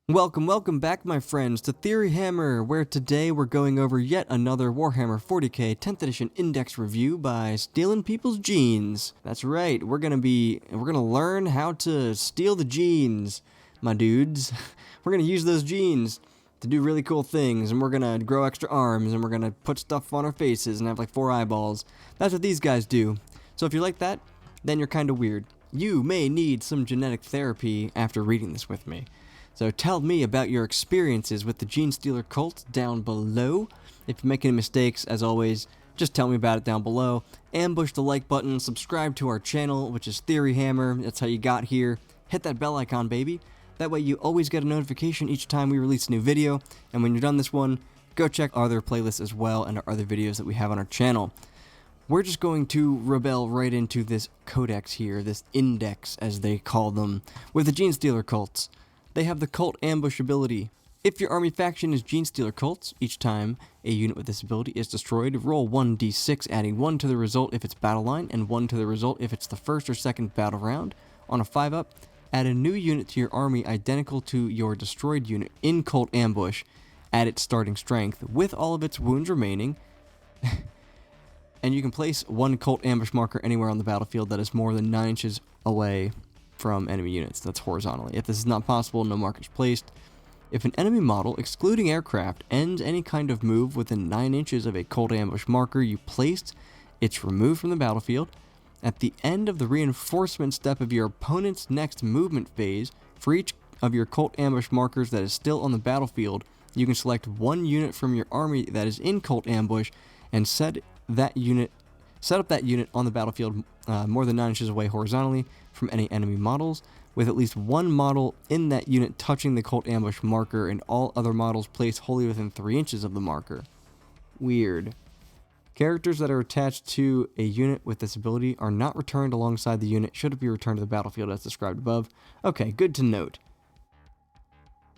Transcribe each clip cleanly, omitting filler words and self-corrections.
Welcome back, my friends, to Theory Hammer, where today we're going over yet another Warhammer 40k 10th edition index review by stealing people's genes. That's right, we're gonna learn how to steal the genes, my dudes. We're gonna use those genes to do really cool things, and we're gonna grow extra arms, and we're gonna put stuff on our faces and have like 4 eyeballs. That's what these guys do. So if you're like that, then you're kinda weird. You may need some genetic therapy after reading this with me. So tell me about your experiences with the Genestealer cult down below. If you make any mistakes, as always, just tell me about it down below. Ambush the like button, subscribe to our channel, which is Theory Hammer. That's how you got here. Hit that bell icon, baby. That way you always get a notification each time we release a new video. And when you're done this one, go check our other playlists as well and our other videos that we have on our channel. We're just going to rebel right into this codex here, this index as they call them, with the Genestealer cults. They have the Cult Ambush ability. If your army faction is Genestealer cults, each time a unit with this ability is destroyed, roll 1d6, adding 1 to the result if it's battle line, and 1 to the result if it's the first or second battle round. On a 5-up, add a new unit to your army identical to your destroyed unit in Cult Ambush at its starting strength, with all of its wounds remaining. And you can place 1 Cult Ambush marker anywhere on the battlefield that is more than 9 inches away from enemy units. That's horizontally. If this is not possible, no markers placed. If an enemy model, excluding aircraft, ends any kind of move within 9 inches of a Cult Ambush marker you placed, it's removed from the battlefield. At the end of the reinforcement step of your opponent's next movement phase, for each of your Cult Ambush markers that is still on the battlefield, you can select 1 unit from your army that is in Cult Ambush and set up that unit on the battlefield more than 9 inches away horizontally from any enemy models, with at least 1 model in that unit touching the Cult Ambush marker and all other models placed wholly within 3 inches of the marker. Weird. Characters that are attached to a unit with this ability are not returned alongside the unit should it be returned to the battlefield as described above. Okay, good to note.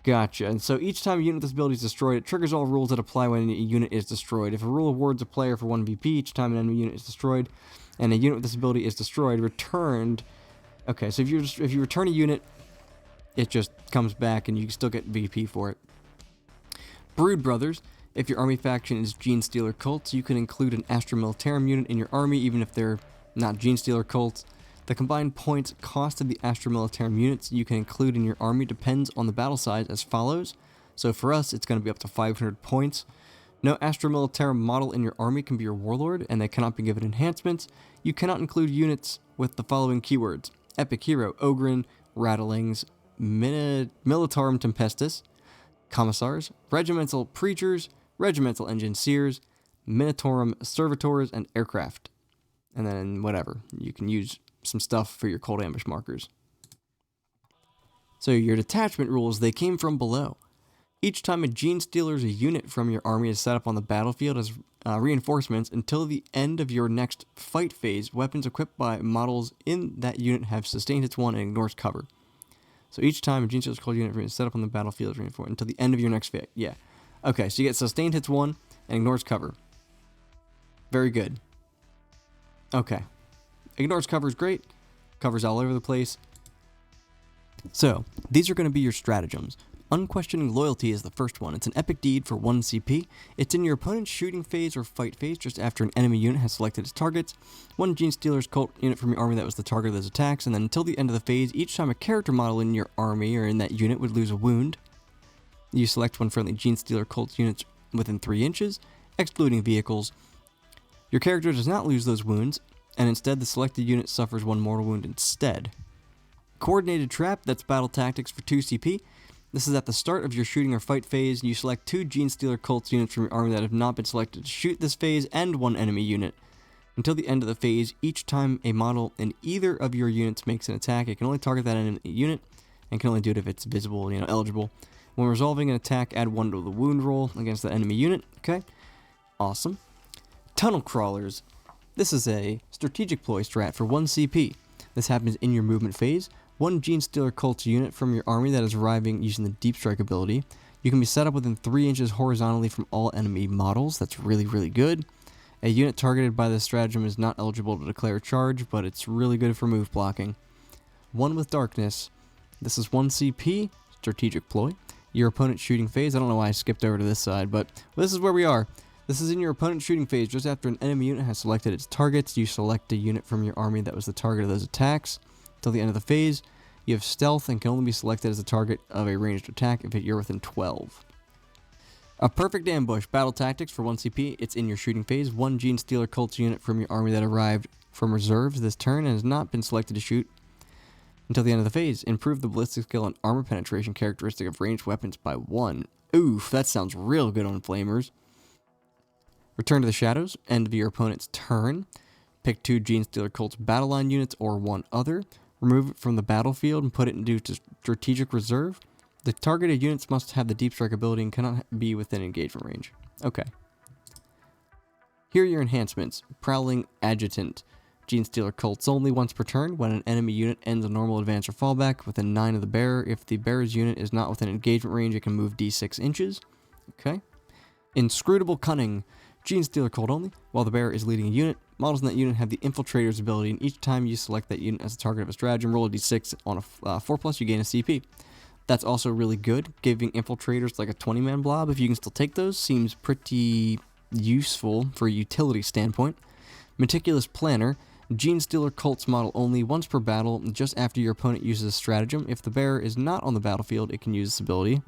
Gotcha. And so each time a unit with this ability is destroyed, it triggers all rules that apply when a unit is destroyed. If a rule awards a player for 1 VP each time an enemy unit is destroyed, and a unit with this ability is destroyed, returned. Okay, so if you return a unit, it just comes back and you can still get VP for it. Brood Brothers. If your army faction is Genestealer cults, you can include an Astra Militarum unit in your army even if they're not Genestealer cults. The combined points cost of the Astra Militarum units you can include in your army depends on the battle size as follows. So for us, it's going to be up to 500 points. No Astra Militarum model in your army can be your warlord, and they cannot be given enhancements. You cannot include units with the following keywords: Epic Hero, O-Ren, Rattlings, Militarum Tempestus, Commissars, Regimental Preachers, Regimental Engineers, Minitorum Servitors, and Aircraft. And then whatever. You can use some stuff for your Cult Ambush markers. So your detachment rules, they came from below. Each time a Genestealer's a unit from your army is set up on the battlefield as reinforcements until the end of your next fight phase, weapons equipped by models in that unit have sustained hits 1 and ignores cover. So each time a Genestealer's called unit is set up on the battlefield as reinforcement until the end of your next phase. Yeah. Okay, so you get sustained hits 1 and ignores cover. Very good. Okay. Ignores cover is great. Cover's all over the place. So, these are going to be your stratagems. Unquestioning Loyalty is the first one. It's an epic deed for 1 CP. It's in your opponent's shooting phase or fight phase just after an enemy unit has selected its targets. 1 Genestealer's cult unit from your army that was the target of those attacks, and then until the end of the phase, each time a character model in your army or in that unit would lose a wound, you select 1 friendly Genestealer cult units within 3 inches, excluding vehicles. Your character does not lose those wounds, and instead the selected unit suffers 1 mortal wound instead. Coordinated Trap, that's battle tactics for 2 CP. This is at the start of your shooting or fight phase. You select 2 Genestealer cults units from your army that have not been selected to shoot this phase and 1 enemy unit. Until the end of the phase, each time a model in either of your units makes an attack, it can only target that enemy unit and can only do it if it's visible, eligible. When resolving an attack, add 1 to the wound roll against the enemy unit. Okay, awesome. Tunnel Crawlers. This is a strategic ploy strat for 1 CP. This happens in your movement phase. 1 Genestealer cult unit from your army that is arriving using the Deep Strike ability. You can be set up within 3 inches horizontally from all enemy models. That's really, really good. A unit targeted by this stratagem is not eligible to declare a charge, but it's really good for move blocking. 1 with Darkness. This is 1 CP, strategic ploy. your opponent's shooting phase. I don't know why I skipped over to this side, but this is where we are. This is in your opponent's shooting phase. Just after an enemy unit has selected its targets, you select a unit from your army that was the target of those attacks. Till the end of the phase, you have stealth and can only be selected as the target of a ranged attack if you're within 12. A perfect ambush. Battle tactics for 1 CP. It's in your shooting phase. 1 Genestealer Cults unit from your army that arrived from reserves this turn and has not been selected to shoot until the end of the phase. Improve the ballistic skill and armor penetration characteristic of ranged weapons by 1. Oof, that sounds real good on flamers. Return to the shadows. End of your opponent's turn. Pick 2 Genestealer Cults battle line units or 1 other. Remove it from the battlefield and put it into strategic reserve. The targeted units must have the deep strike ability and cannot be within engagement range. Okay. Here are your enhancements. Prowling Adjutant. Genestealer Cults only once per turn. When an enemy unit ends a normal advance or fallback within 9 of the bearer, if the bearer's unit is not within engagement range, it can move d6 inches. Okay. Inscrutable Cunning. Genestealer Cult only. While the bearer is leading a unit, models in that unit have the Infiltrator's ability, and each time you select that unit as the target of a stratagem, roll a d6 on a 4+, you gain a CP. That's also really good. Giving Infiltrators like a 20-man blob, if you can still take those, seems pretty useful for a utility standpoint. Meticulous Planner. Genestealer Cults model only once per battle, just after your opponent uses a stratagem. If the bearer is not on the battlefield, it can use this ability.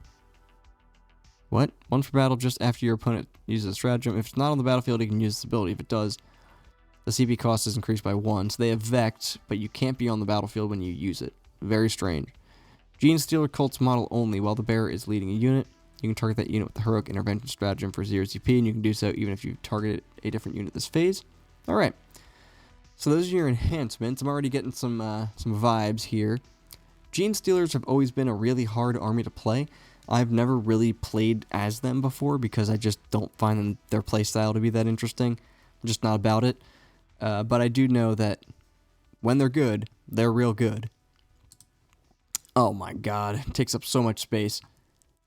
What? Once per battle, just after your opponent uses a stratagem. If it's not on the battlefield, it can use this ability. If it does, the CP cost is increased by 1. So they have Vect, but you can't be on the battlefield when you use it. Very strange. Genestealer Cults model only. While the bearer is leading a unit, you can target that unit with the Heroic Intervention stratagem for 0 CP, and you can do so even if you've targeted a different unit this phase. Alright. So those are your enhancements. I'm already getting some vibes here. Genestealers have always been a really hard army to play. I've never really played as them before because I just don't find their playstyle to be that interesting. I'm just not about it. But I do know that when they're good, they're real good. Oh my god, it takes up so much space.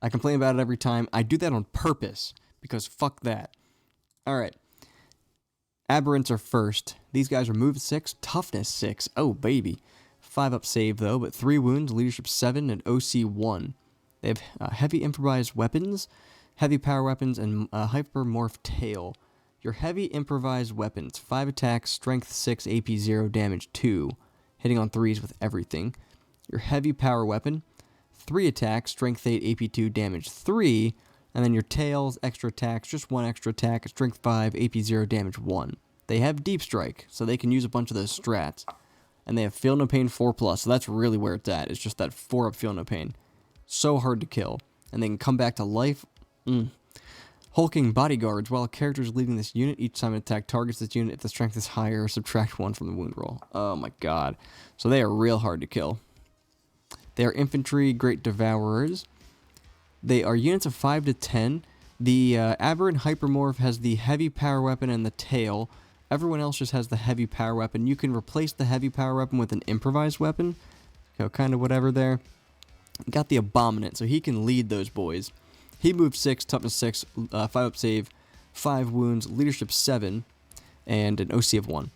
I complain about it every time. I do that on purpose because fuck that. Alright. Aberrants are first. These guys are move 6, toughness 6. Oh baby. 5 up save though, but 3 wounds, leadership 7, and OC 1. They have heavy improvised weapons, heavy power weapons, and hypermorph tail. Your heavy improvised weapons, 5 attacks, strength 6, AP 0, damage 2. Hitting on 3s with everything. Your heavy power weapon, 3 attacks, strength 8, AP 2, damage 3. And then your tails, extra attacks, just 1 extra attack, strength 5, AP 0, damage 1. They have deep strike, so they can use a bunch of those strats. And they have feel no pain 4+, so that's really where it's at. It's just that 4 up feel no pain. So hard to kill. And they can come back to life. Hulking Bodyguards. While a character is leading this unit, each time an attack targets this unit, if the strength is higher, subtract 1 from the wound roll. Oh my god. So they are real hard to kill. They are infantry, great devourers. They are units of 5 to 10. The Aberrant Hypermorph has the heavy power weapon and the tail. Everyone else just has the heavy power weapon. You can replace the heavy power weapon with an improvised weapon. So kind of whatever there. Got the Abominant, so he can lead those boys. He moves 6, toughness 6, 5 up save, 5 wounds, leadership 7, and an OC of 1.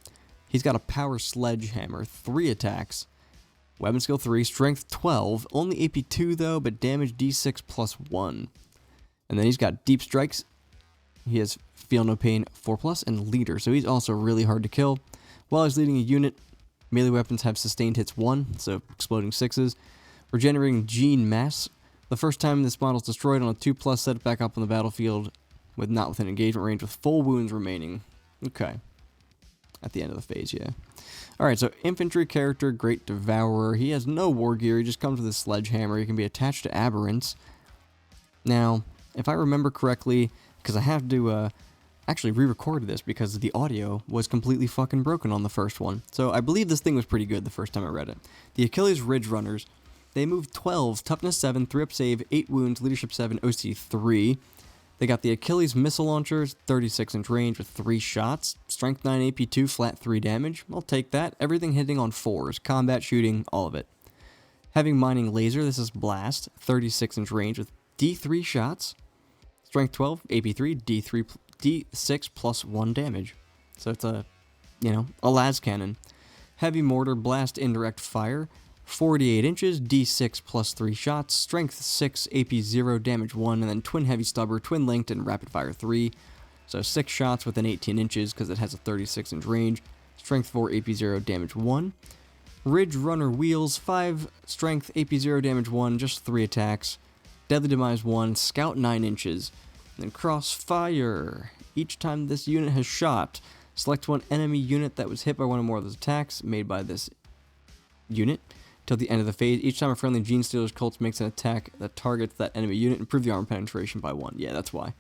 He's got a power sledgehammer, 3 attacks, weapon skill 3, strength 12, only AP 2 though, but damage D6 plus 1. And then he's got deep strikes. He has feel no pain 4+, and leader, so he's also really hard to kill. While he's leading a unit, melee weapons have sustained hits 1, so exploding 6s. Regenerating Gene Mass. The first time this model is destroyed on a 2+, set it back up on the battlefield with not within engagement range with full wounds remaining. Okay. At the end of the phase, yeah. Alright, so infantry character, Great Devourer. He has no war gear, he just comes with a sledgehammer. He can be attached to Aberrants. Now, if I remember correctly, because I have to actually re-record this because the audio was completely fucking broken on the first one. So I believe this thing was pretty good the first time I read it. The Achilles Ridge Runners. They move 12, toughness 7, 3 up save, 8 wounds, leadership 7, OC 3. They got the Achilles missile launchers, 36-inch range with 3 shots, strength 9, AP 2, flat 3 damage. I'll take that. Everything hitting on 4s, combat, shooting, all of it. Having mining laser, this is blast, 36-inch range with D3 shots, strength 12, AP 3, D6 plus 1 damage. So it's a las cannon. Heavy mortar, blast, indirect fire. 48 inches, D6 plus 3 shots, Strength 6, AP 0, Damage 1, and then Twin Heavy Stubber, Twin Linked, and Rapid Fire 3. So 6 shots within 18 inches because it has a 36 inch range. Strength 4, AP 0, Damage 1. Ridge Runner Wheels, 5, Strength, AP 0, Damage 1, just 3 attacks. Deadly Demise 1, Scout 9 inches. Then Crossfire. Each time this unit has shot, select one enemy unit that was hit by one or more of those attacks made by this unit. Till the end of the phase, each time a friendly Genestealers cult makes an attack that targets that enemy unit, improve the armor penetration by 1. Yeah, that's why.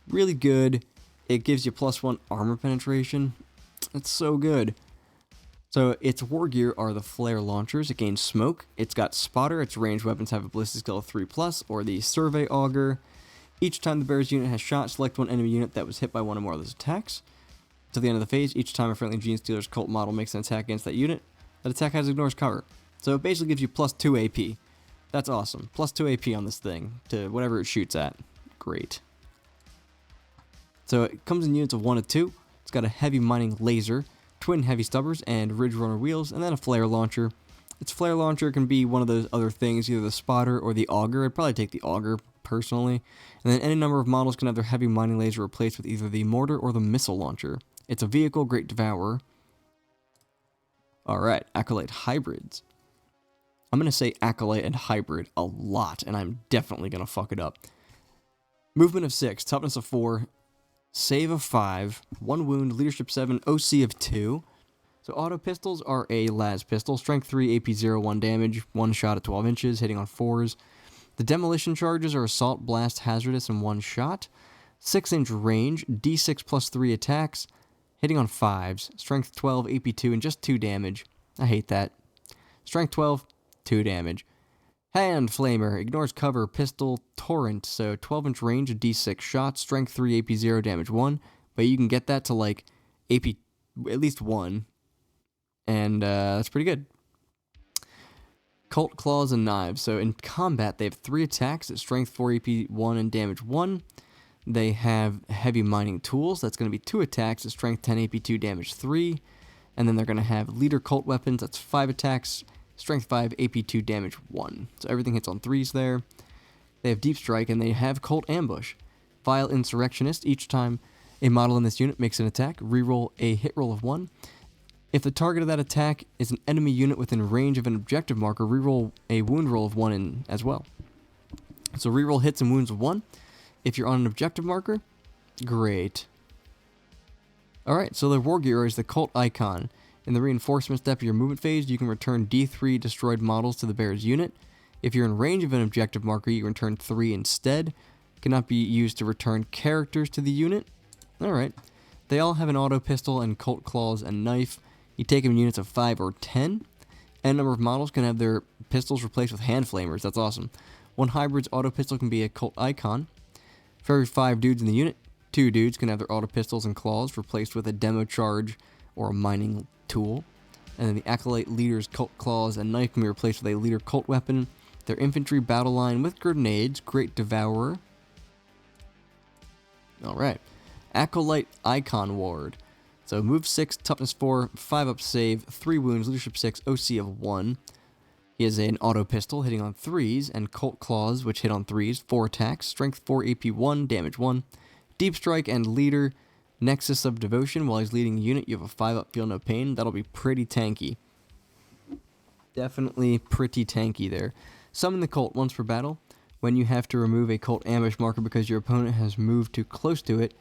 Really good. It gives you +1 armor penetration. It's so good. So its war gear are the flare launchers. It gains smoke. It's got spotter. Its ranged weapons have a ballistic skill of 3+, or the survey auger. Each time the bear's unit has shot, select one enemy unit that was hit by one or more of those attacks. Till the end of the phase, each time a friendly Genestealers cult model makes an attack against that unit, that attack has ignores cover. So it basically gives you +2 AP. That's awesome. +2 AP on this thing to whatever it shoots at. Great. So it comes in units of 1 to 2. It's got a heavy mining laser, twin heavy stubbers, and ridge runner wheels, and then a flare launcher. Its flare launcher can be one of those other things, either the spotter or the auger. I'd probably take the auger, personally. And then any number of models can have their heavy mining laser replaced with either the mortar or the missile launcher. It's a vehicle, great devourer. Alright, Acolyte hybrids. I'm going to say Acolyte and Hybrid a lot, and I'm definitely going to fuck it up. Movement of 6, toughness of 4, save of 5, 1 wound, leadership 7, OC of 2. So auto pistols are a las pistol, strength 3, AP 0, 1 damage, 1 shot at 12 inches, hitting on 4s. The demolition charges are assault, blast, hazardous, and 1 shot. 6-inch range, D6 plus 3 attacks, hitting on 5s, strength 12, AP 2, and just 2 damage. I hate that. Strength 12, 2 damage. Hand Flamer, ignores cover, pistol, torrent, so 12-inch range, D6 shots, strength 3, AP 0, damage 1, but you can get that to like AP at least 1, and that's pretty good. Cult Claws and Knives, so in combat they have 3 attacks at strength 4, AP 1, and damage 1. They have heavy mining tools, that's going to be 2 attacks at strength 10, AP 2, damage 3, and then they're going to have leader cult weapons, that's 5 attacks, strength 5, AP 2, damage 1. So everything hits on 3s there. They have Deep Strike, and they have Cult Ambush. Vile Insurrectionist, each time a model in this unit makes an attack, reroll a hit roll of 1. If the target of that attack is an enemy unit within range of an objective marker, reroll a wound roll of 1 as well. So reroll hits and wounds of 1. If you're on an objective marker, great. Alright, so the war gear is the Cult Icon. In the reinforcement step of your movement phase, you can return D3 destroyed models to the bear's unit. If you're in range of an objective marker, you can return 3 instead. Cannot be used to return characters to the unit. Alright. They all have an auto pistol and Cult Claws and Knife. You take them in units of 5 or 10. N number of models can have their pistols replaced with hand flamers. That's awesome. One hybrid's auto pistol can be a Cult Icon. For every 5 dudes in the unit, 2 dudes can have their auto pistols and claws replaced with a demo charge or a mining tool. And then the Acolyte Leader's Cult Claws and Knife can be replaced with a Leader Cult Weapon. Their infantry battle line with grenades, Great Devourer. Alright. Acolyte Icon Ward. So move 6, toughness 4, 5 up save, 3 wounds, leadership 6, OC of 1. He has an auto pistol hitting on 3s, and Cult Claws, which hit on 3s, 4 attacks, strength 4, AP 1, damage 1. Deep Strike and Leader, Nexus of Devotion. While he's leading a unit, you have a 5 up, feel no pain. That'll be pretty tanky. Definitely pretty tanky there. Summon the Cult once per battle. When you have to remove a Cult ambush marker because your opponent has moved too close to it,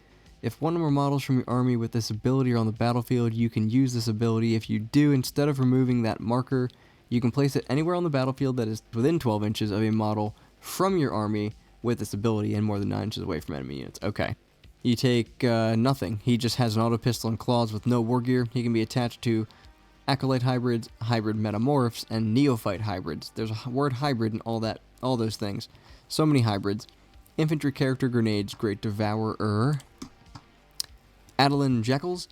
if one or more models from your army with this ability are on the battlefield, you can use this ability. If you do, instead of removing that marker, you can place it anywhere on the battlefield that is within 12 inches of a model from your army with this ability and more than 9 inches away from enemy units. Okay. You take nothing. He just has an auto pistol and claws with no war gear. He can be attached to Acolyte hybrids, hybrid metamorphs, and neophyte hybrids. There's a word hybrid in all those things. So many hybrids. Infantry character grenades, Great Devourer. Adeline Jekylls.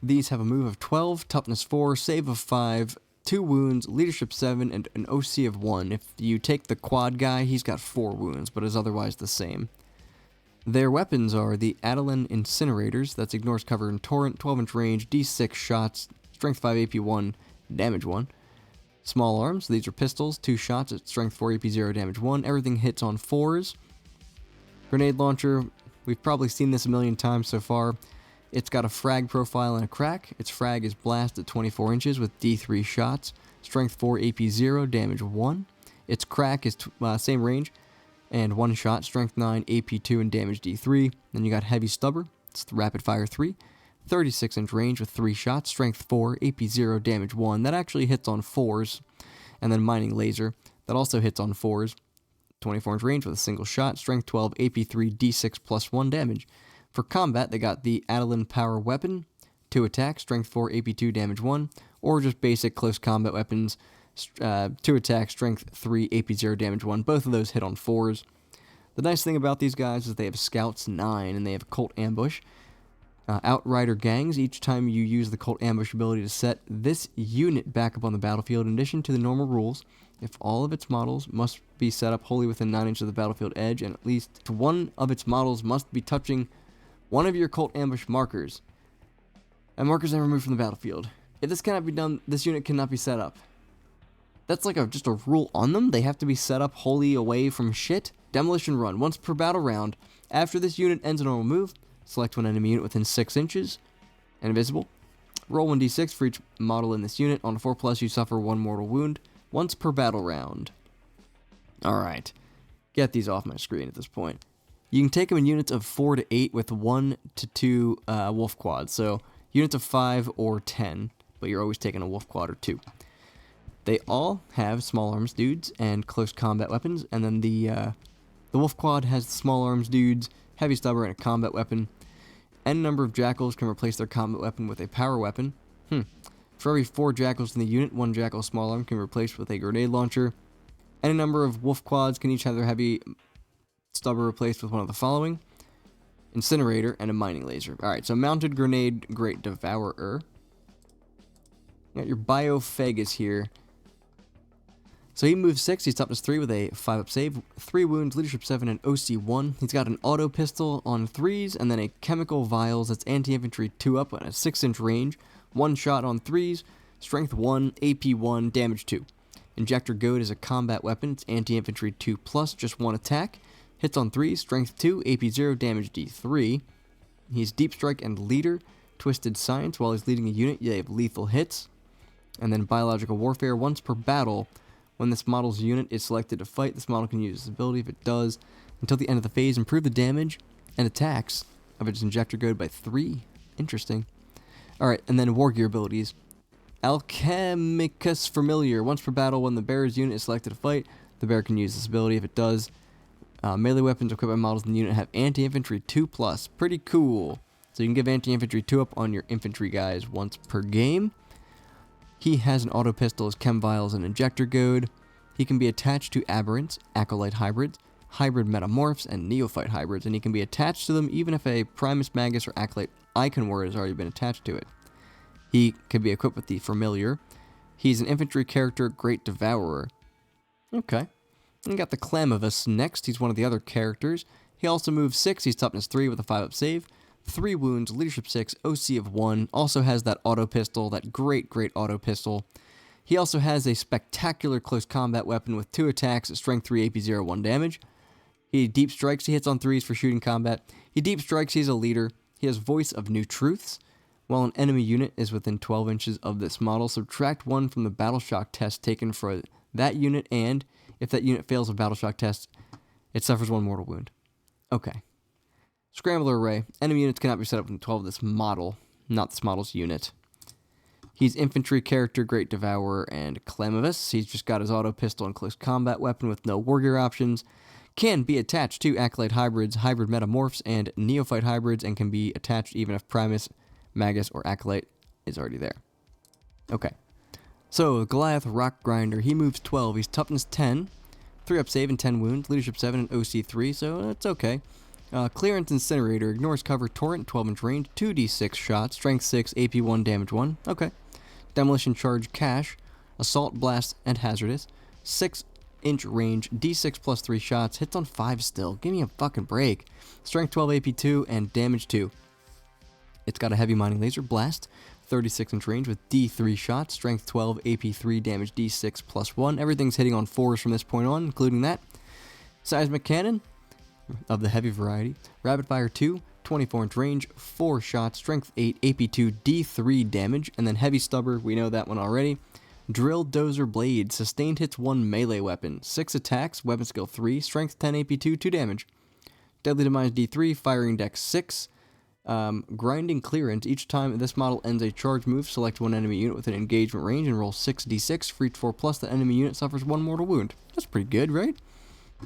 These have a move of 12, toughness 4, save of 5, 2 wounds, leadership 7, and an OC of 1. If you take the quad guy, he's got 4 wounds, but is otherwise the same. Their weapons are the Adeline Incinerators, that's ignores cover and torrent, 12-inch range, D6 shots, strength 5, AP 1, damage 1. Small arms, these are pistols, 2 shots at strength 4, AP 0, damage 1. Everything hits on 4s. Grenade launcher, we've probably seen this a million times so far. It's got a frag profile and a crack. Its frag is blast at 24 inches with D3 shots. Strength 4, AP 0, damage 1. Its crack is same range and 1 shot. Strength 9, AP 2, and damage D3. Then you got heavy stubber. It's the rapid fire 3. 36-inch range with 3 shots. Strength 4, AP 0, damage 1. That actually hits on 4s. And then mining laser. That also hits on 4s. 24-inch range with a single shot. Strength 12, AP 3, D6 plus 1 damage. For combat, they got the Adeline Power Weapon, 2 attack, strength 4, AP 2, damage 1, or just basic close combat weapons, 2 attack, strength 3, AP 0, damage 1. Both of those hit on 4s. The nice thing about these guys is they have Scouts 9, and they have Cult Ambush. Outrider Gangs, each time you use the Cult Ambush ability to set this unit back up on the battlefield, in addition to the normal rules, if all of its models must be set up wholly within 9 inches of the battlefield edge, and at least one of its models must be touching one of your Cult Ambush markers, and markers are removed from the battlefield. If this cannot be done, this unit cannot be set up. That's like just a rule on them. They have to be set up wholly away from shit. Demolition Run. Once per battle round, after this unit ends a normal move, select one enemy unit within 6 inches and invisible. Roll 1d6 for each model in this unit. On a 4+, you suffer 1 mortal wound once per battle round. Alright. Get these off my screen at this point. You can take them in units of 4 to 8 with 1 to 2 wolf quads. So units of 5 or 10, but you're always taking a wolf quad or 2. They all have small arms dudes and close combat weapons, and then the wolf quad has the small arms dudes, heavy stubber, and a combat weapon. Any number of jackals can replace their combat weapon with a power weapon. For every 4 jackals in the unit, 1 jackal small arm can be replaced with a grenade launcher. Any number of wolf quads can each have their heavy stubber replaced with one of the following: incinerator and a mining laser. Alright, so mounted grenade, great devourer. You got your biophagus here. So he moves 6, he's toughness 3 with a 5-up save, 3 wounds, leadership 7, and OC 1. He's got an auto pistol on 3s, and then a chemical vials that's anti-infantry 2-up and a 6-inch range, 1 shot on 3s, strength 1, AP 1, damage 2. Injector Goad is a combat weapon, it's anti-infantry 2+, just 1 attack. Hits on 3s, strength 2, AP 0, damage D3. He's deep strike and leader. Twisted Science, while he's leading a unit, they have lethal hits. And then biological warfare, once per battle. When this model's unit is selected to fight, this model can use this ability. If it does, until the end of the phase, improve the damage and attacks of its injector Goad by 3. Interesting. Alright, and then war gear abilities. Alchemicus Familiar, once per battle, when the bearer's unit is selected to fight, the bearer can use this ability. If it does, melee weapons equipped by models in the unit have anti-infantry 2+. Pretty cool. So you can give anti-infantry 2-up on your infantry guys once per game. He has an auto pistol, as chem vials, and injector Goad. He can be attached to aberrants, acolyte hybrids, hybrid metamorphs, and neophyte hybrids, and he can be attached to them even if a Primus Magus or acolyte icon word has already been attached to it. He can be equipped with the Familiar. He's an infantry character, Great Devourer. Okay. We got the Clamavus next. He's one of the other characters. He also moves 6. He's toughness 3 with a 5-up save. 3 wounds, leadership 6, OC of 1. Also has that auto pistol, that great auto pistol. He also has a spectacular close combat weapon with 2 attacks at strength 3, AP 0, 1 damage. He deep strikes. He hits on 3s for shooting combat. He deep strikes. He's a leader. He has Voice of New Truths. While an enemy unit is within 12 inches of this model, subtract 1 from the battle shock test taken for that unit, and if that unit fails a battle shock test, it suffers 1 mortal wound. Okay. Scrambler Array. Enemy units cannot be set up within 12 of this model, not this model's unit. He's infantry character, Great Devourer, and Clamavus. He's just got his auto pistol and close combat weapon with no war gear options. Can be attached to acolyte hybrids, hybrid metamorphs, and neophyte hybrids, and can be attached even if Primus, Magus, or acolyte is already there. Okay. So, Goliath Rock Grinder. He moves 12. He's toughness 10, 3-up save and 10 wounds, leadership 7 and OC 3, so that's okay. Clearance Incinerator. Ignores cover, torrent, 12-inch range, 2d6 shots, strength 6, AP 1, damage 1. Okay. Demolition Charge Cash. Assault, Blast, and Hazardous. 6-inch range, d6 plus 3 shots, hits on 5 still. Give me a fucking break. Strength 12, AP 2, and damage 2. It's got a heavy mining laser, blast, 36-inch range with D3 shots, strength 12, AP 3, damage D6 plus 1. Everything's hitting on 4s from this point on, including that. Seismic Cannon, of the heavy variety. Rapid Fire 2, 24-inch range, 4 shots, strength 8, AP 2, D3 damage. And then Heavy Stubber, we know that one already. Drill Dozer Blade, sustained hits 1 melee weapon, 6 attacks, weapon skill 3, strength 10, AP 2, 2 damage. Deadly Demise D3, firing dex 6. Grinding Clearance. Each time this model ends a charge move, select one enemy unit within engagement range and roll 6d6. For each 4 plus, the enemy unit suffers 1 mortal wound. That's pretty good, right?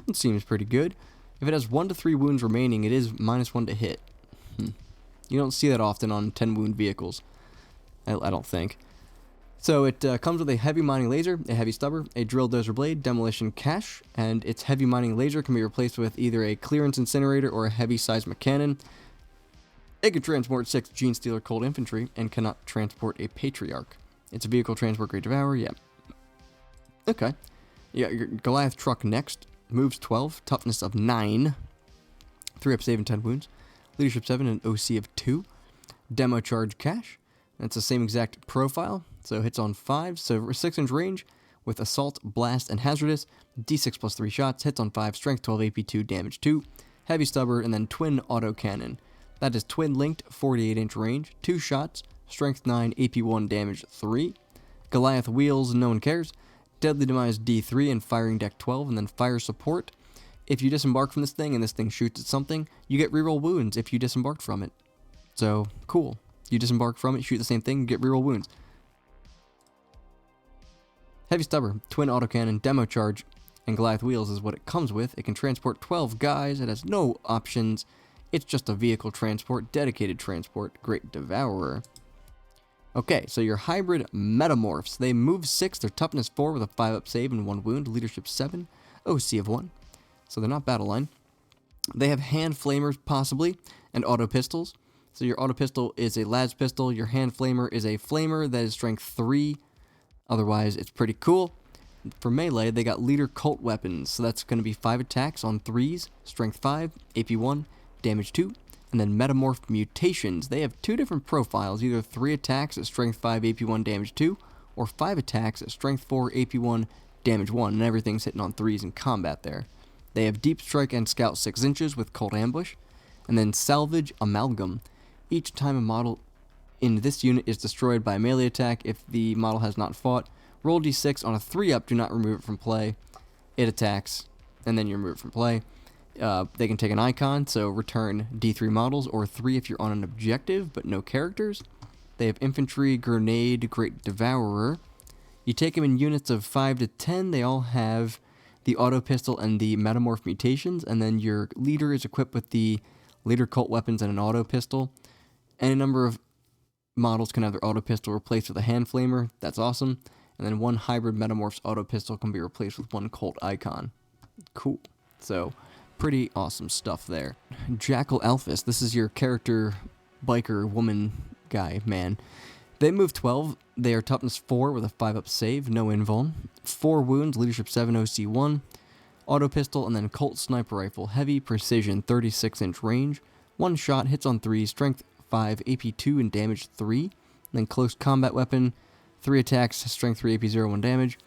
It seems pretty good. If it has 1 to 3 wounds remaining, it is -1 to hit. You don't see that often on 10 wound vehicles. I don't think. So it comes with a heavy mining laser, a heavy stubber, a drill dozer blade, demolition cache, and its heavy mining laser can be replaced with either a clearance incinerator or a heavy seismic cannon. It can transport 6 Genestealer cold infantry and cannot transport a patriarch. It's a vehicle transport grade devour, yeah. Okay. Yeah, your Goliath truck next. Moves 12, toughness of 9, 3 up save and 10 wounds. Leadership 7 and OC of 2. Demo charge cache. That's the same exact profile. So hits on 5, so 6-inch range with assault, blast, and hazardous. D6 plus 3 shots, hits on 5, strength 12, AP 2, damage 2. Heavy stubber, and then twin auto cannon. That is twin linked, 48-inch range, 2 shots, strength 9, AP 1, damage 3. Goliath wheels, no one cares. Deadly Demise D3 and firing deck 12, and then fire support. If you disembark from this thing and this thing shoots at something, you get reroll wounds if you disembarked from it. So, cool. You disembark from it, shoot the same thing, you get reroll wounds. Heavy stubber, twin autocannon, demo charge, and Goliath wheels is what it comes with. It can transport 12 guys, it has no options. It's just a vehicle transport, dedicated transport, great devourer. Okay, so your hybrid metamorphs. They move 6, they're toughness 4 with a 5 up save and 1 wound, leadership 7, OC of 1. So they're not battle line. They have hand flamers, possibly, and auto pistols. So your auto pistol is a las pistol, your hand flamer is a flamer that is strength 3. Otherwise, it's pretty cool. For melee, they got leader cult weapons. So that's going to be 5 attacks on 3s, strength 5, AP 1, damage 2. And then Metamorph Mutations. They have 2 different profiles, either 3 attacks at strength 5, AP 1, damage 2, or 5 attacks at strength 4, AP 1, damage 1, and everything's hitting on 3s in combat there. They have Deep Strike and Scout 6 inches with Cold Ambush, and then Salvage Amalgam. Each time a model in this unit is destroyed by a melee attack, if the model has not fought, roll d6 on a 3-up, do not remove it from play. It attacks, and then you remove it from play. They can take an icon, so return D3 models, or 3 if you're on an objective, but no characters. They have infantry, grenade, great devourer. You take them in units of 5 to 10, they all have the auto pistol and the metamorph mutations, and then your leader is equipped with the leader cult weapons and an auto pistol. Any number of models can have their auto pistol replaced with a hand flamer, that's awesome. And then 1 hybrid metamorphs auto pistol can be replaced with 1 cult icon. Cool. So, pretty awesome stuff there. Jackal Alphys, this is your character biker woman guy, man. They move 12, they are toughness 4 with a 5-up save, no invuln. 4 wounds, leadership 7, OC 1. Auto pistol, and then Colt sniper rifle, heavy precision, 36-inch range. 1 shot, hits on 3, strength 5, AP 2, and damage 3. And then close combat weapon, 3 attacks, strength 3, AP 0, 1 damage.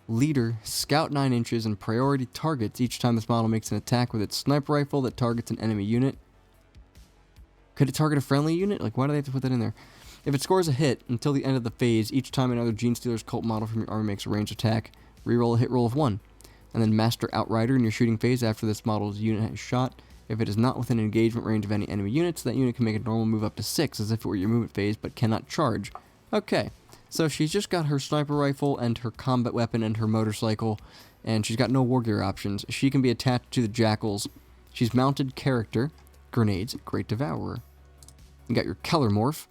Leader, scout 9 inches, and priority targets each time this model makes an attack with its sniper rifle that targets an enemy unit. Could it target a friendly unit? Like, why do they have to put that in there? If it scores a hit until the end of the phase, each time another Genestealers cult model from your army makes a ranged attack, reroll a hit roll of 1. And then Master Outrider in your shooting phase after this model's unit has shot. If it is not within engagement range of any enemy units, that unit can make a normal move up to 6 as if it were your movement phase, but cannot charge. Okay, so she's just got her sniper rifle and her combat weapon and her motorcycle, and she's got no war gear options. She can be attached to the Jackals. She's mounted character, grenades, great devourer. You got your Keller Morph.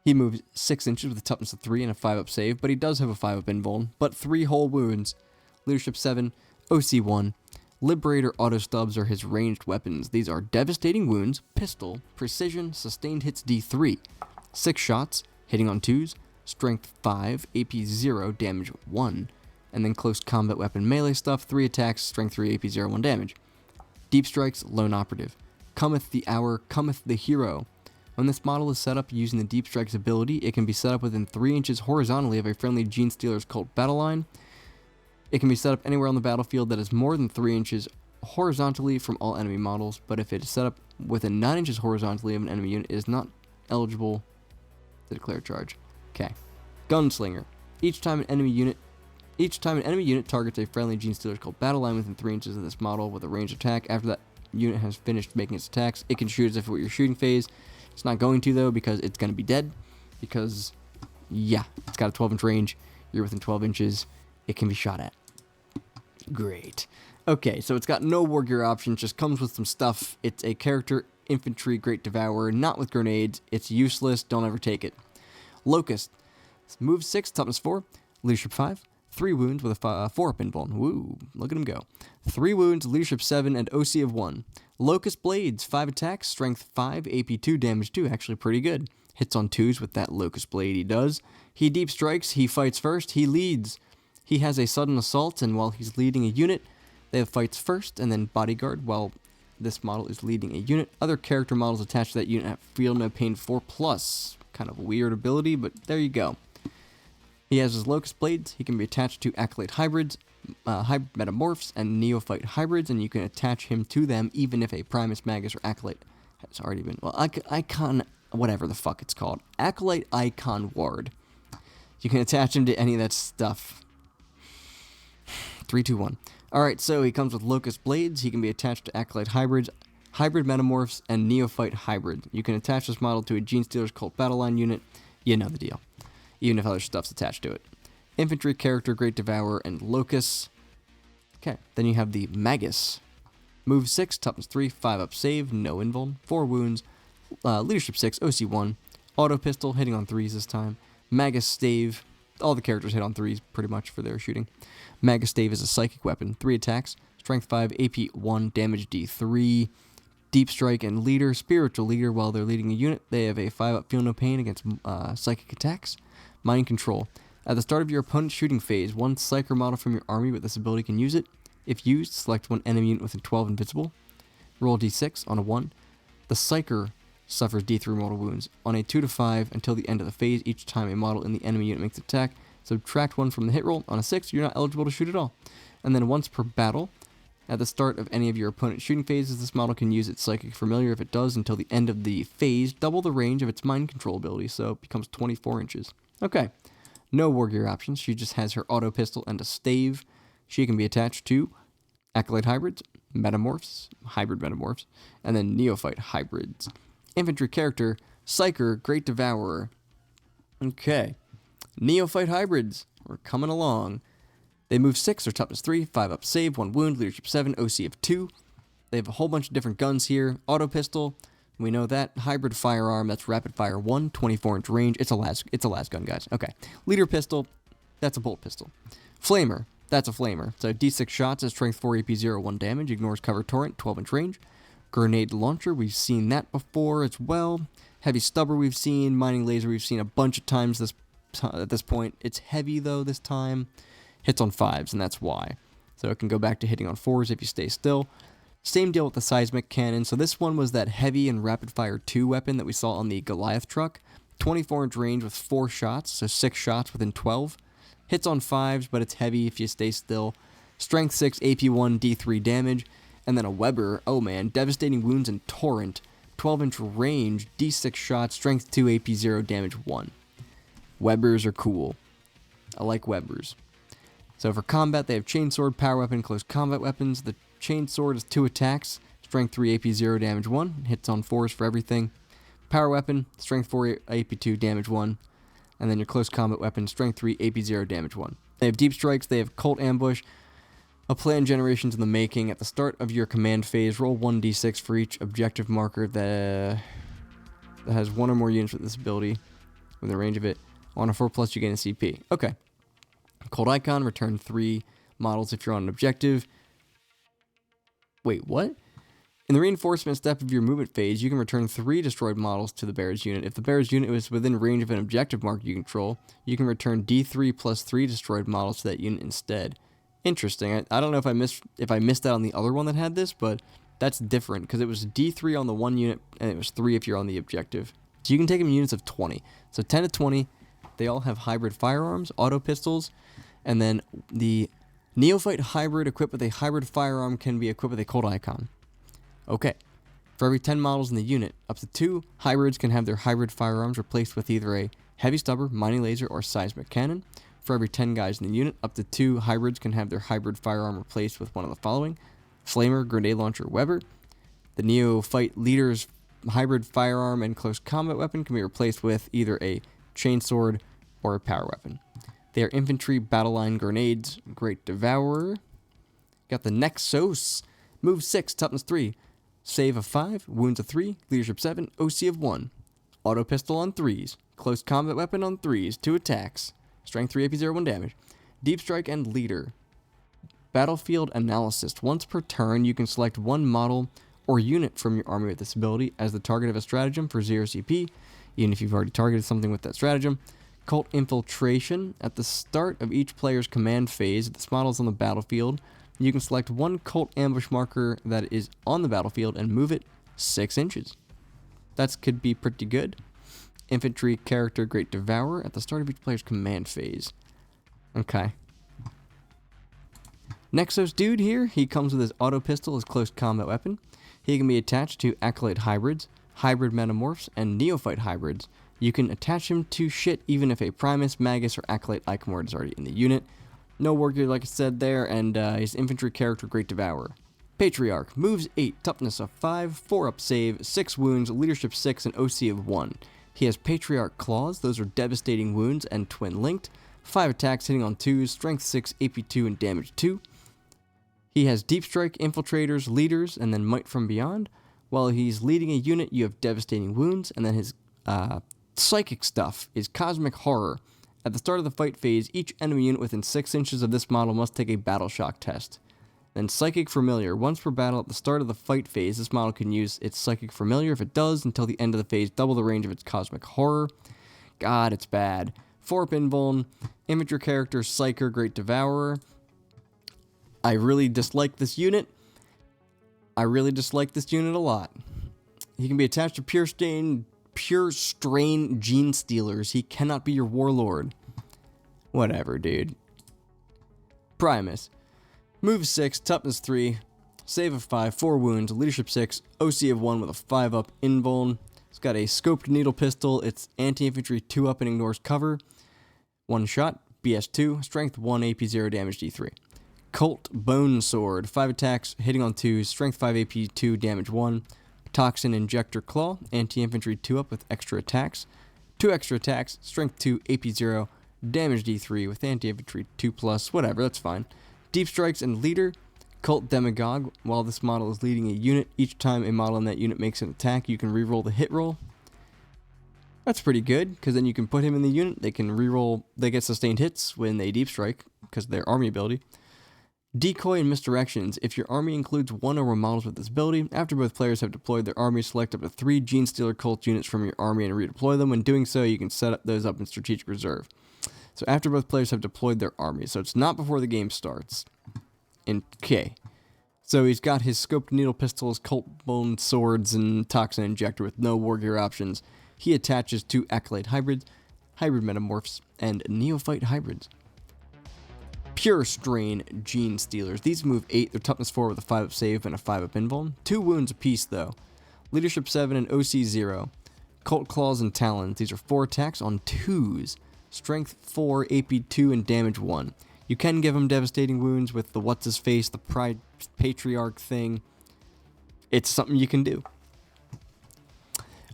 He moves 6 inches with a toughness of 3 and a 5-up save, but he does have a 5-up invuln, but 3 whole wounds. Leadership 7, OC 1. Liberator auto stubs are his ranged weapons. These are devastating wounds, pistol, precision, sustained hits D3. 6 shots, hitting on 2s, strength 5, AP 0, damage 1. And then close combat weapon melee stuff, 3 attacks, strength 3, AP 0, 1 damage. Deep strikes, lone operative. Cometh the hour, cometh the hero. When this model is set up using the Deep Strike's ability, it can be set up within 3 inches horizontally of a friendly Genestealers cult battle line. It can be set up anywhere on the battlefield that is more than 3 inches horizontally from all enemy models, but if it is set up within 9 inches horizontally of an enemy unit, it is not eligible to declare charge. Okay. Gunslinger. Each time an enemy unit targets a friendly Genestealers cult battle line within 3 inches of this model with a ranged attack, after that unit has finished making its attacks, it can shoot as if it were your shooting phase. It's not going to, though, because it's going to be dead. Because, yeah, it's got a 12-inch range. You're within 12 inches. It can be shot at. Great. Okay, so it's got no war gear options, just comes with some stuff. It's a character infantry Great Devourer, not with grenades. It's useless. Don't ever take it. Locust. Move 6, toughness 4, leadership 5, 3 wounds with a 4-up invuln. Woo, look at him go. 3 wounds, leadership 7, and OC of 1. Locust Blades, 5 attacks, strength 5, AP 2, damage 2, actually pretty good. Hits on 2s with that Locust Blade he does. He deep strikes, he fights first, he leads. He has a sudden assault, and while he's leading a unit, they have fights first, and then bodyguard while this model is leading a unit. Other character models attached to that unit have Feel No Pain 4+. Kind of a weird ability, but there you go. He has his Locust Blades. He can be attached to Acolyte Hybrids, Hybrid Metamorphs, and Neophyte Hybrids, and you can attach him to them even if a Primus Magus or Acolyte has already been... Well, Icon... whatever the fuck it's called. Acolyte Icon Ward. You can attach him to any of that stuff. 3, 2, 1. Alright, so he comes with Locust Blades. He can be attached to Acolyte Hybrids, Hybrid Metamorphs, and Neophyte Hybrid. You can attach this model to a Genestealers Cult Battle Line unit. You know the deal. Even if other stuff's attached to it. Infantry character, Great Devourer, and Locust. Okay, then you have the Magus. Move 6, toughness 3, 5-up save, no invuln, 4 wounds, leadership 6, OC 1, auto pistol, hitting on 3s this time, Magus Stave, all the characters hit on 3s pretty much for their shooting. Magus Stave is a psychic weapon, 3 attacks, strength 5, AP 1, damage D3, deep strike, and leader, spiritual leader. While they're leading a unit, they have a 5-up Feel No Pain against psychic attacks. Mind Control. At the start of your opponent's shooting phase, one Psyker model from your army with this ability can use it. If used, select one enemy unit within 12 invisible. Roll d6 on a 1. The Psyker suffers d3 mortal wounds. On a 2 to 5 until the end of the phase, each time a model in the enemy unit makes an attack, subtract 1 from the hit roll. On a 6, you're not eligible to shoot at all. And then once per battle, at the start of any of your opponent's shooting phases, this model can use its Psychic Familiar. If it does until the end of the phase, double the range of its Mind Control ability, so it becomes 24 inches. Okay, no war gear options. She just has her auto pistol and a stave. She can be attached to Acolyte Hybrids, Metamorphs, Hybrid Metamorphs, and then Neophyte Hybrids. Infantry character, Psyker, Great Devourer. Okay, Neophyte Hybrids. We're coming along. They move 6, or toughness 3, 5-up save, 1 wound, leadership 7, OC of 2. They have a whole bunch of different guns here. Auto pistol. We know that. Hybrid firearm, that's rapid fire 1, 24-inch range. It's a las gun, guys. Okay. Leader pistol, that's a bolt pistol. Flamer, that's a flamer. So D6 shots at strength 4, AP 0, 1 damage. Ignores cover torrent, 12-inch range. Grenade launcher, we've seen that before as well. Heavy stubber we've seen. Mining laser we've seen a bunch of times at this point. It's heavy, though, this time. Hits on 5s, and that's why. So it can go back to hitting on 4s if you stay still. Same deal with the seismic cannon. So this one was that heavy and rapid fire 2 weapon that we saw on the Goliath truck. 24-inch range with 4 shots, so 6 shots within 12. Hits on 5s, but it's heavy if you stay still. Strength 6, AP 1, D3 damage. And then a Weber, oh man, devastating wounds and torrent. 12-inch range, D6 shots, strength 2, AP 0, damage 1. Webers are cool. I like Webers. So for combat, they have Chainsword, Power Weapon, Close Combat Weapons. The Chainsword is 2 attacks, Strength 3, AP 0, damage 1. Hits on 4s for everything. Power Weapon, Strength 4, AP 2, damage 1. And then your Close Combat Weapon, Strength 3, AP 0, damage 1. They have Deep Strikes, they have Cult Ambush. A plan generation's in the making. At the start of your command phase, roll 1d6 for each objective marker that has 1 or more units with this ability within the range of it. On a 4+, you gain a CP. Okay. Cold Icon, return 3 models if you're on an objective. Wait, what? In the reinforcement step of your movement phase, you can return 3 destroyed models to the Bears unit. If the Bears unit is within range of an objective marker you control, you can return D3 plus 3 destroyed models to that unit instead. Interesting. I don't know if I missed that on the other one that had this, but that's different because it was D3 on the one unit and it was 3 if you're on the objective. So you can take them in units of 20. So 10 to 20, they all have hybrid firearms, auto pistols, and then the Neophyte hybrid equipped with a hybrid firearm can be equipped with a cult icon. Okay. For every 10 models in the unit, up to 2 hybrids can have their hybrid firearms replaced with either a heavy stubber, mining laser, or seismic cannon. For every 10 guys in the unit, up to 2 hybrids can have their hybrid firearm replaced with one of the following: Flamer, Grenade Launcher, Weber. The Neophyte leader's hybrid firearm and close combat weapon can be replaced with either a chainsword or a power weapon. They are infantry, battle line grenades, Great Devourer. Got the Nexos, move 6, toughness 3, save of 5, wounds of 3, leadership 7, OC of 1. Auto pistol on 3s, close combat weapon on 3s, 2 attacks, strength 3, AP 0, 1 damage. Deep strike and leader. Battlefield analysis. Once per turn, you can select one model or unit from your army with this ability as the target of a stratagem for 0 CP, even if you've already targeted something with that stratagem. Cult infiltration. At the start of each player's command phase, this model is on the battlefield. You can select one cult ambush marker that is on the battlefield and move it 6 inches. That could be pretty good. Infantry character Great Devourer at the start of each player's command phase. Okay. Nexos dude here, he comes with his auto pistol as close combat weapon. He can be attached to Acolyte hybrids, hybrid metamorphs, and Neophyte hybrids. You can attach him to shit even if a Primus, Magus, or Acolyte Icomord is already in the unit. No war gear like I said there, and his infantry character Great Devourer. Patriarch, moves 8, toughness of 5, 4 up save, 6 wounds, leadership 6, and OC of 1. He has Patriarch claws, those are devastating wounds and twin linked, 5 attacks hitting on 2s, strength 6, AP 2, and damage 2. He has deep strike, infiltrators, leaders, and then might from beyond. While he's leading a unit, you have devastating wounds, and then his psychic stuff is cosmic horror. At the start of the fight phase, each enemy unit within 6 inches of this model must take a battle shock test. Then Psychic Familiar. Once per battle at the start of the fight phase, this model can use its Psychic Familiar. If it does, until the end of the phase, double the range of its Cosmic Horror. God, it's bad. 4-up invuln. Infantry character Psyker Great Devourer. I really dislike this unit. a lot. He can be attached to Pure Strain Genestealers. He cannot be your warlord. Whatever, dude. Primus. Move 6, toughness 3, save of 5, 4 wounds, leadership 6, OC of 1 with a 5-up invuln. It's got a scoped needle pistol. It's anti-infantry 2-up and ignores cover. 1 shot, BS 2, strength 1, AP 0, damage D3. Cult Bone Sword, 5 attacks, hitting on 2s, strength 5, AP 2, damage 1. Toxin Injector Claw, anti-infantry 2-up with extra attacks. 2 extra attacks, strength 2, AP 0, damage D3 with anti-infantry 2+, whatever, that's fine. Deep Strikes and Leader, Cult Demagogue. While this model is leading a unit, each time a model in that unit makes an attack, you can reroll the hit roll. That's pretty good, because then you can put him in the unit, they can reroll, they get sustained hits when they Deep Strike, because of their army ability. Decoy and Misdirections. If your army includes one or more models with this ability, after both players have deployed their army, select up to 3 Genestealer cult units from your army and redeploy them. When doing so, you can set those up in Strategic Reserve. So after both players have deployed their army, so it's not before the game starts. Okay. So he's got his scoped needle pistols, cult bone swords, and toxin injector with no war gear options. He attaches 2 Acolyte hybrids, hybrid metamorphs, and Neophyte hybrids. Pure Strain Genestealers. These move 8, their toughness 4 with a 5-up save and a 5-up invuln. 2 wounds apiece though. Leadership 7 and OC 0. Cult Claws and Talons. These are 4 attacks on 2s. Strength 4, AP 2, and damage 1. You can give him devastating wounds with the what's-his-face, the Patriarch thing. It's something you can do.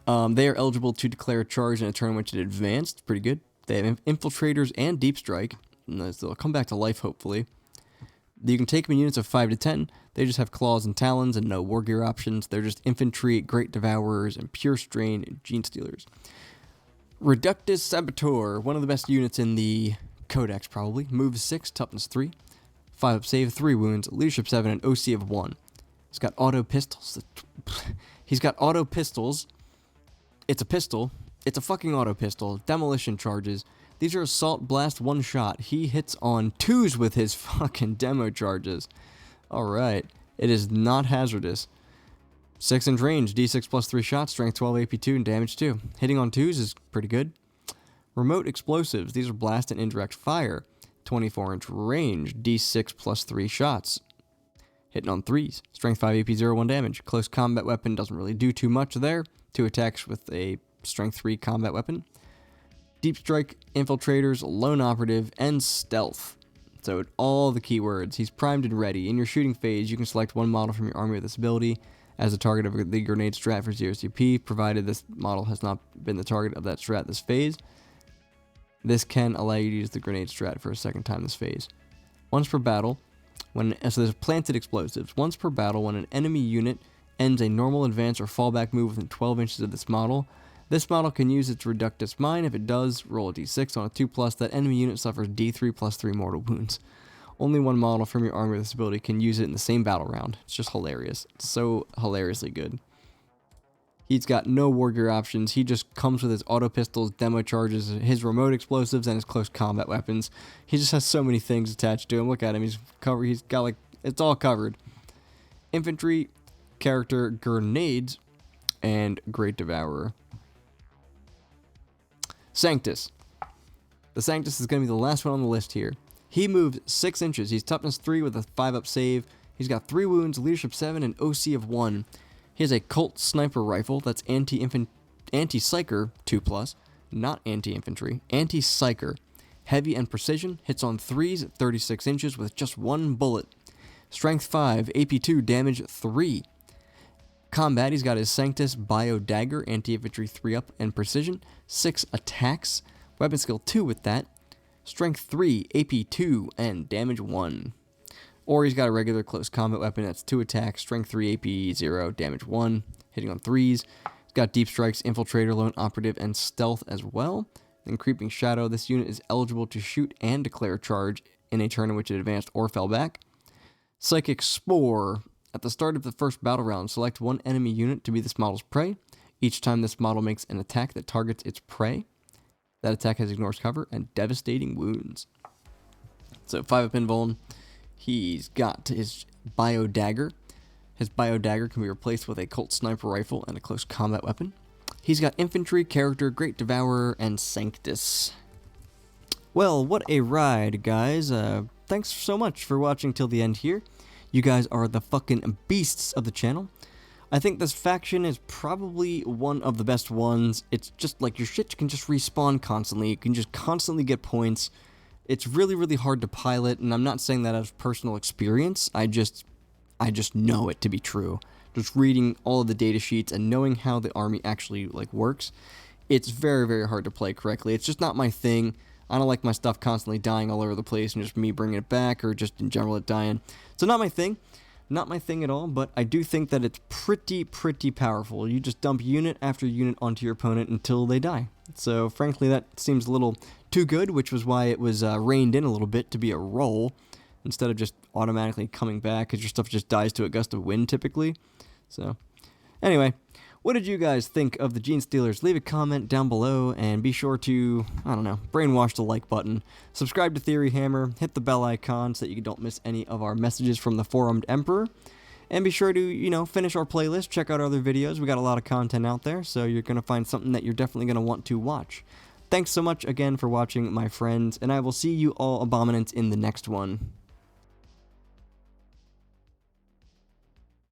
They are eligible to declare a charge in a turn in which it advanced. Pretty good. They have Infiltrators and Deep Strike. And they'll come back to life, hopefully. You can take them in units of 5 to 10. They just have Claws and Talons and no war gear options. They're just Infantry, Great Devourers, and Pure Strain and Genestealers. Reductus Saboteur, one of the best units in the Codex, probably. Move 6, toughness 3, 5-up save, 3 wounds, leadership 7, and OC of 1. He's got auto pistols. He's got auto pistols. It's a pistol. It's a fucking auto pistol. Demolition charges. These are assault blast 1 shot. He hits on 2s with his fucking demo charges. Alright. It is not hazardous. 6-inch range, D6 plus 3 shots, strength 12, AP 2, and damage 2. Hitting on 2s is pretty good. Remote explosives, these are blast and indirect fire. 24-inch range, D6 plus 3 shots. Hitting on 3s, strength 5, AP 0, 1 damage. Close combat weapon doesn't really do too much there. 2 attacks with a strength 3 combat weapon. Deep strike, infiltrators, lone operative, and stealth. So all the keywords. He's primed and ready. In your shooting phase, you can select one model from your army with this ability as a target of the grenade strat for 0 CP, provided this model has not been the target of that strat this phase. This can allow you to use the grenade strat for a second time this phase. Once per battle, so there's planted explosives. Once per battle, when an enemy unit ends a normal advance or fallback move within 12 inches of this model can use its Reductus Mine. If it does, roll a d6 on a 2+, that enemy unit suffers d3 plus 3 mortal wounds. Only one model from your army with this ability can use it in the same battle round. It's just hilarious. It's so hilariously good. He's got no war gear options. He just comes with his auto pistols, demo charges, his remote explosives, and his close combat weapons. He just has so many things attached to him. Look at him. He's covered. He's got like, it's all covered. Infantry, character, grenades, and Great Devourer. Sanctus. The Sanctus is going to be the last one on the list here. He moves 6 inches. He's toughness 3 with a 5-up save. He's got 3 wounds, leadership 7, and OC of 1. He has a Colt sniper rifle that's anti-psyker 2+, not anti-infantry, anti-psyker. Heavy and precision, hits on 3s at 36 inches with just 1 bullet. Strength 5, AP 2, damage 3. Combat, he's got his Sanctus Bio Dagger, anti-infantry 3-up and precision, 6 attacks, weapon skill 2 with that, strength 3, AP 2, and damage 1. Or he's got a regular close combat weapon that's 2 attacks, strength 3, AP 0, damage 1, hitting on 3s. He's got deep strikes, infiltrator, lone operative, and stealth as well. Then creeping shadow, this unit is eligible to shoot and declare charge in a turn in which it advanced or fell back. Psychic Spore. At the start of the first battle round, select one enemy unit to be this model's prey. Each time this model makes an attack that targets its prey, that attack has ignores cover and devastating wounds. So 5-up invuln. He's got his Bio Dagger. His Bio Dagger can be replaced with a Colt sniper rifle and a close combat weapon. He's got infantry, character, Great Devourer, and Sanctus. Well, what a ride, guys. Thanks so much for watching till the end here. You guys are the fucking beasts of the channel. I think this faction is probably one of the best ones. It's just like your shit can just respawn constantly. You can just constantly get points. It's really, really hard to pilot, and I'm not saying that out of personal experience. I just know it to be true. Just reading all of the data sheets and knowing how the army actually like works, it's very, very hard to play correctly. It's just not my thing. I don't like my stuff constantly dying all over the place and just me bringing it back or just in general it dying. So not my thing. Not my thing at all, but I do think that it's pretty powerful. You just dump unit after unit onto your opponent until they die. So frankly, that seems a little too good, which was why it was reined in a little bit to be a roll instead of just automatically coming back because your stuff just dies to a gust of wind typically. So anyway, what did you guys think of the Genestealers? Leave a comment down below and be sure to, I don't know, brainwash the like button. Subscribe to Theory Hammer, hit the bell icon so that you don't miss any of our messages from the Four-Armed Emperor. And be sure to, you know, finish our playlist, check out other videos. We got a lot of content out there, so you're going to find something that you're definitely going to want to watch. Thanks so much again for watching, my friends, and I will see you all abominants in the next one.